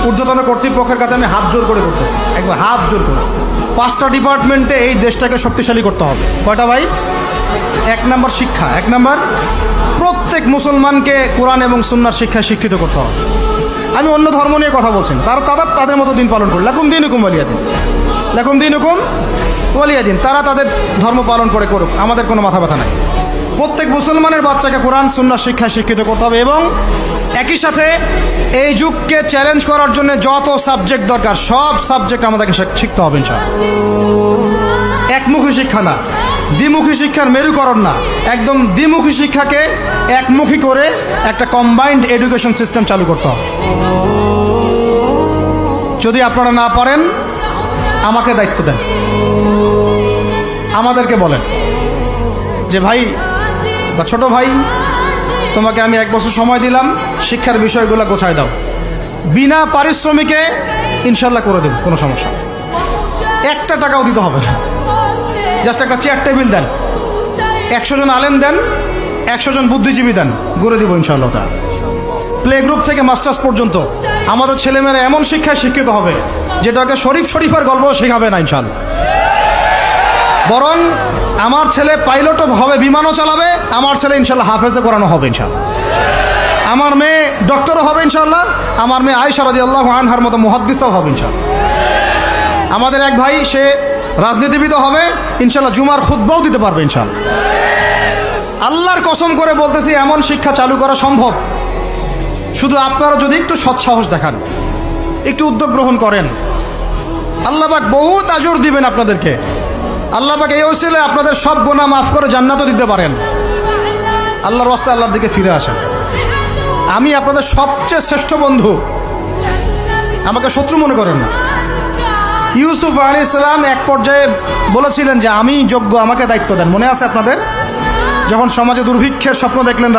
ঊর্ধ্বতন কর্তৃপক্ষের কাছে আমি হাত জোর করে করতেছি, একবার হাত জোর করে। 5টা ডিপার্টমেন্টে এই দেশটাকে শক্তিশালী করতে হবে। কয়টা ভাই? 1 নম্বর শিক্ষা, 1 নম্বর প্রত্যেক মুসলমানকে কোরআন এবং সুন্নাহর শিক্ষায় শিক্ষিত করতে হবে। আমি অন্য ধর্ম নিয়ে কথা বলছেন, তাদের মতো দিন পালন করি, লাকুম দীনুকুম ওয়ালিয়া দিন, লাকুম দীনুকুম ওয়ালিয়া দিন। তারা তাদের ধর্ম পালন করে করুক, আমাদের কোনো মাথা ব্যথা নাই। প্রত্যেক মুসলমানের বাচ্চাকে কোরআন সুন্নাহর শিক্ষায় শিক্ষিত করতে হবে এবং একই সাথে এই যুগকে চ্যালেঞ্জ করার জন্য যত সাবজেক্ট দরকার সব সাবজেক্ট আমাদেরকে শিখতে হবে ইনশাআল্লাহ। একমুখী শিক্ষা না, দ্বিমুখী শিক্ষার মেরুকরণ না, একদম দ্বিমুখী শিক্ষাকে একমুখী করে একটা কম্বাইন্ড এডুকেশন সিস্টেম চালু করতে হবে। যদি আপনারা না পারেন আমাকে দায়িত্ব দেন, আমাদেরকে বলেন যে ভাই বা ছোট ভাই, তোমাকে আমি 1 বছর সময় দিলাম, শিক্ষার বিষয়গুলো গোছায় দাও, বিনা পারিশ্রমিকে ইনশাল্লাহ করে দেব, কোনো সমস্যা। 1 টাকাও দিতে হবে না, জাস্ট একটা চেয়ার টেবিল দেন, 100 জন আলেম দেন, 100 জন বুদ্ধিজীবী দেন, গড়ে দিব ইনশাআল্লাহ। তা প্লে গ্রুপ থেকে মাস্টার্স পর্যন্ত আমাদের ছেলেমেয়েরা এমন শিক্ষায় শিক্ষিত হবে যেটাকে শরীফের গল্প শেখাবে না ইনশাআল্লাহ। বরং আমার ছেলে পাইলটও হবে, বিমানও চালাবে, আমার ছেলে ইনশাআল্লাহ হাফেজে করানো হবে ইনশাআল্লাহ। আমার মেয়ে ডক্টরও হবে ইনশাআল্লাহ, আমার মেয়ে আয়েশা রাদিয়াল্লাহু আনহার মতো মুহাদ্দিসও হবে ইনশাআল্লাহ। আমাদের এক ভাই সে রাজনীতিবিদও হবে ইনশাআল্লাহ, জুমার খুতবাও দিতে পারবে ইনশাআল্লাহ। আল্লাহর কসম করে বলতেছি, এমন শিক্ষা চালু করা সম্ভব, শুধু আপনারা যদি একটু সৎসাহস দেখান, একটু উদ্যোগ গ্রহণ করেন, আল্লাহ পাক বহুত আজর দিবেন আপনাদেরকে। আল্লাহ পাক এই ওসিলায় আপনাদের সব গুনাহ মাফ করে জান্নাতও দিতে পারেন। আল্লাহর রাস্তায় আল্লাহর দিকে ফিরে আসেন। আমি আপনাদের সবচেয়ে শ্রেষ্ঠ বন্ধু, আমাকে শত্রু মনে করেন না। ইউসুফ আলাইহিস সালাম এক পর্যায়ে বলেছিলেন যে আমি যোগ্য, আমাকে দায়িত্ব দেন। মনে আছে আপনাদের? যখন সমাজে দুর্ভিক্ষের স্বপ্ন দেখলেন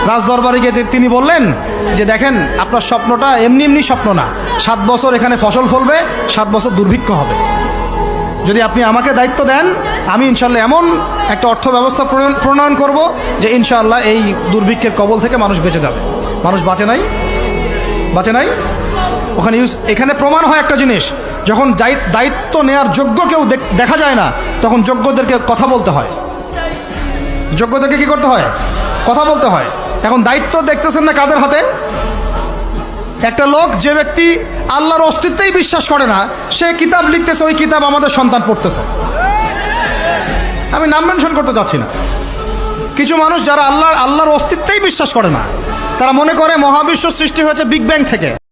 রাজদরবারে গিয়ে তিনি বললেন যে দেখেন, আপনার স্বপ্নটা এমনি এমনি স্বপ্ন না, 7 বছর এখানে ফসল ফলবে, 7 বছর দুর্ভিক্ষ হবে। যদি আপনি আমাকে দায়িত্ব দেন, আমি ইনশাআল্লাহ এমন একটা অর্থ ব্যবস্থা প্রণয়ন করব যে ইনশাআল্লাহ এই দুর্ভিক্ষের কবল থেকে মানুষ বেঁচে যাবে। মানুষ বাঁচে নাই। ওখানে এখানে প্রমাণ হয় একটা জিনিস, যখন দায়িত্ব নেয়ার যোগ্য কেউ দেখা যায় না, তখন যোগ্যদেরকে কথা বলতে হয়। যোগ্যদেরকে কি করতে হয়? কথা বলতে হয়। এখন দায়িত্ব দেখতেছেন না কাদের হাতে? একটা লোক, যে ব্যক্তি আল্লাহর অস্তিত্বেই বিশ্বাস করে না, সে কিতাব লিখতেছে, ওই কিতাব আমাদের সন্তান পড়তেছে। আমি নাম মেনশন করতে যাচ্ছি না। কিছু মানুষ যারা আল্লাহর অস্তিত্বেই বিশ্বাস করে না, তারা মনে করে মহাবিশ্ব সৃষ্টি হয়েছে বিগ ব্যাং থেকে।